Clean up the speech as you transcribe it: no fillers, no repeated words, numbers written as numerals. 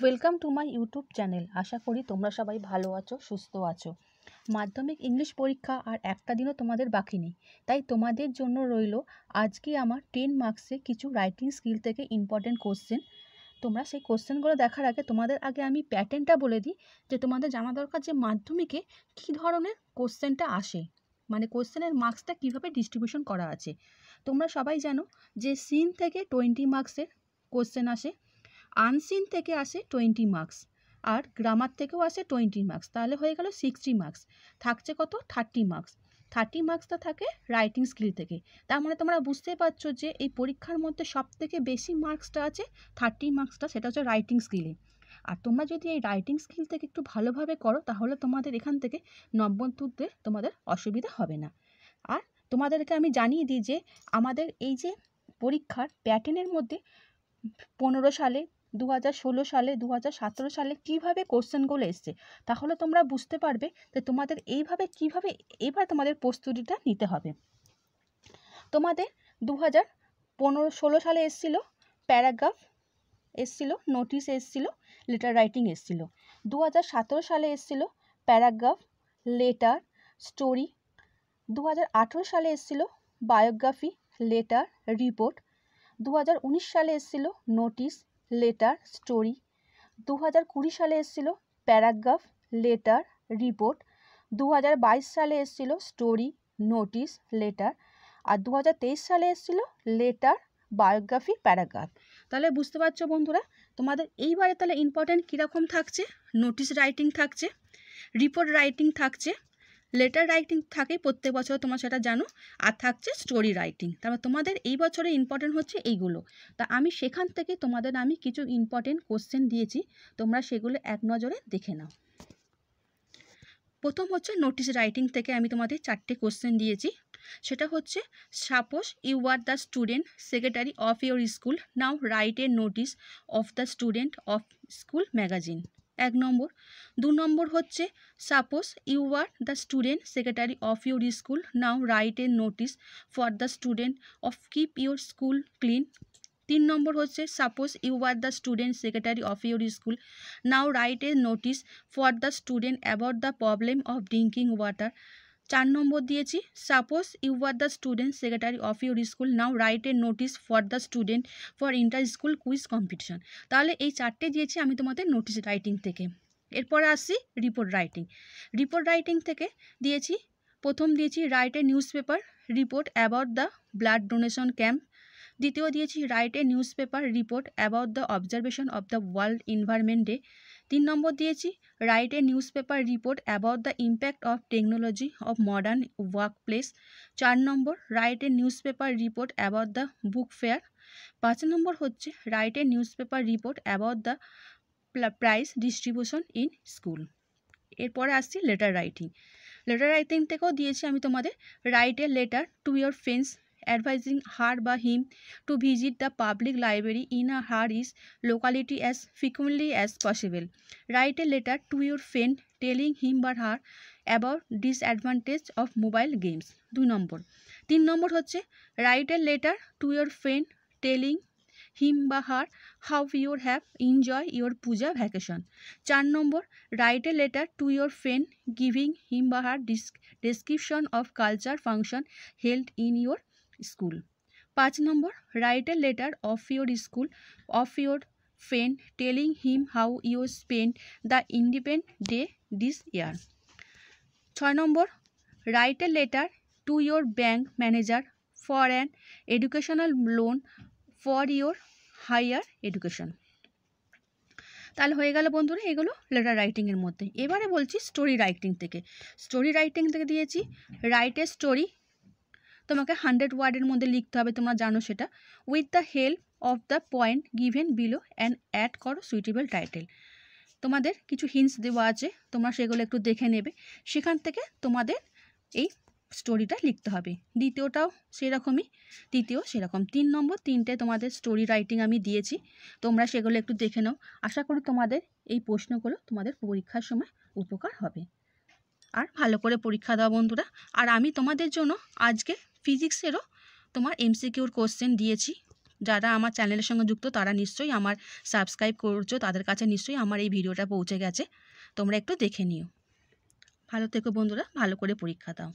Welcome to my YouTube channel. আশা করি তোমরা সবাই ভালো আছো, সুস্থ আছো। মাধ্যমিক ইংলিশ পরীক্ষা আর একটা দিনও তোমাদের বাকি নেই, তাই তোমাদের জন্য রইল আজকে আমার 10 মার্কসে কিছু রাইটিং স্কিল থেকে ইম্পর্টেন্ট কোশ্চেন। তোমরা সেই কোশ্চেনগুলো দেখার আগে তোমাদের আগে আমি প্যাটার্নটা বলে দিই, যে তোমাদের জানা দরকার যে মাধ্যমিকে কী ধরনের কোশ্চেনটা আসে, মানে কোশ্চেনের মার্কসটা কীভাবে ডিস্ট্রিবিউশন করা আছে। তোমরা সবাই জানো যে সিন থেকে 20 মার্কসের কোশ্চেন আসে, আনসিন থেকে আসে 20 মার্কস, আর গ্রামার থেকেও আসে 20 মার্কস। তাহলে হয়ে গেল 60 মার্কস। থাকছে কত? 30 মার্কস। 30 মার্কসটা থাকে রাইটিং স্কিল থেকে। তার মানে তোমরা বুঝতেই পারছো যে এই পরীক্ষার মধ্যে সবথেকে বেশি মার্কসটা আছে 30 মার্কসটা, সেটা হচ্ছে রাইটিং স্কিলে। আর তোমরা যদি এই রাইটিং স্কিল থেকে একটু ভালোভাবে করো তাহলে তোমাদের এখান থেকে নম্বর তুলতে তোমাদের অসুবিধা হবে না। আর তোমাদেরকে আমি জানিয়ে দিই যে আমাদের এই যে পরীক্ষার প্যাটার্নের মধ্যে 15 সালে, 2016 সালে, 2017 সালে কীভাবে কোশ্চেনগুলো এসছে, তাহলে তোমরা বুঝতে পারবে যে তোমাদের কীভাবে এবার তোমাদের প্রস্তুতিটা নিতে হবে। তোমাদের 2016 সালে এসছিল প্যারাগ্রাফ, এসছিল নোটিশ, এসছিল লেটার রাইটিং, এসছিল 2017 সালে এসছিল প্যারাগ্রাফ, লেটার, স্টোরি। 2018 সালে এসছিল বায়োগ্রাফি, লেটার, রিপোর্ট। 2019 সালে এসছিল নোটিশ, লেটার, স্টোরি। 2020 সালে এসছিল প্যারাগ্রাফ, লেটার, রিপোর্ট। 2022 সালে এসছিল স্টোরি, নোটিশ, লেটার। আর 2023 সালে এসছিল লেটার, বায়োগ্রাফি, প্যারাগ্রাফ। তাহলে বুঝতে পারছো বন্ধুরা, তোমাদের এইবারে তাহলে ইম্পর্টেন্ট কীরকম থাকছে? নোটিশ রাইটিং থাকছে, রিপোর্ট রাইটিং থাকছে, লেটার রাইটিং থাকে প্রত্যেক বছর, তোমরা সেটা জানো, আর থাকছে স্টোরি রাইটিং। তারপর তোমাদের এই বছরে ইম্পর্টেন্ট হচ্ছে এইগুলো। তা আমি সেখান থেকে তোমাদের আমি কিছু ইম্পর্টেন্ট কোশ্চেন দিয়েছি, তোমরা সেগুলো এক নজরে দেখে নাও। প্রথম হচ্ছে নোটিশ রাইটিং থেকে আমি তোমাদের 4টে কোশ্চেন দিয়েছি। সেটা হচ্ছে, suppose you are the student secretary of your school, now write a notice of the student of school magazine. 1 number. 2 number হচ্ছে, suppose you are the student secretary of your school, now write a notice for the student of keep your school clean. 3 number হচ্ছে, suppose you are the student secretary of your school, now write a notice for the student about the problem of drinking water. 4 number দিয়েছি, suppose you are the student secretary of your school, now write a notice for the student for inter school quiz competition. তাহলে এই 4টে দিয়েছি আমি তোমাদের notice writing থেকে। এরপরে আসছি report writing. Report writing থেকে দিয়েছি, প্রথম দিয়েছি write a news paper report about the blood donation camp. দ্বিতীয় দিয়েছি write a news paper report about the observation of the world environment day. 3 নম্বর দিয়েছি write a news paper report about the impact of technology of modern work place. 4 number write A news paper report about the book fair. 5 নম্বর হচ্ছে write a news paper report about the prize distribution in school. এরপরে আসছি letter writing. Letter writing থেকেও দিয়েছি আমি তোমাদের right a letter to your friends advising her by him to visit the public library in her is locality as frequently as possible. Write a letter to your friend telling him or her about disadvantage of mobile games. 2 number. 3 number হচ্ছে write a letter to your friend telling him বা her how you have enjoy your puja vacation. 4 number, write a letter to your friend giving him বা her description of culture function held in your school. 5 number, write a letter of your school of your friend telling him how you spend the independent day this year. 6 number, write a letter to your bank manager for an educational loan for your higher education. তাহলে হয়ে গেল বন্ধুরা এগুলো letter রাইটিংয়ের মধ্যে। এবারে বলছি story writing থেকে। Story writing থেকে দিয়েছি রাইট এ স্টোরি, তোমাকে 100 ওয়ার্ডের মধ্যে লিখতে হবে, তোমরা জানো সেটা। With the help of the point given below and add করো সুইটেবল টাইটেল। তোমাদের কিছু হিন্টস দেওয়া আছে, তোমরা সেগুলো একটু দেখে নেবে, সেখান থেকে তোমাদের এই স্টোরিটা লিখতে হবে। দ্বিতীয়টাও সেরকমই, তৃতীয় সেরকম। 3 নম্বর 3টে তোমাদের স্টোরি রাইটিং আমি দিয়েছি, তোমরা সেগুলো একটু দেখে নাও। আশা করি তোমাদের এই প্রশ্নগুলো তোমাদের পরীক্ষার সময় উপকার হবে। আর ভালো করে পরীক্ষা দাও বন্ধুরা। আর আমি তোমাদের জন্য আজকে ফিজিক্সেরও তোমার এমসিকিউর কোশ্চেন দিয়েছি, যারা আমার চ্যানেলের সঙ্গে যুক্ত তারা নিশ্চয়ই আমার সাবস্ক্রাইব করছো, তাদের কাছে নিশ্চয়ই আমার এই ভিডিওটা পৌঁছে গেছে। তোমরা একটু দেখে নিও। ভালো থেকো বন্ধুরা, ভালো করে পরীক্ষা দাও।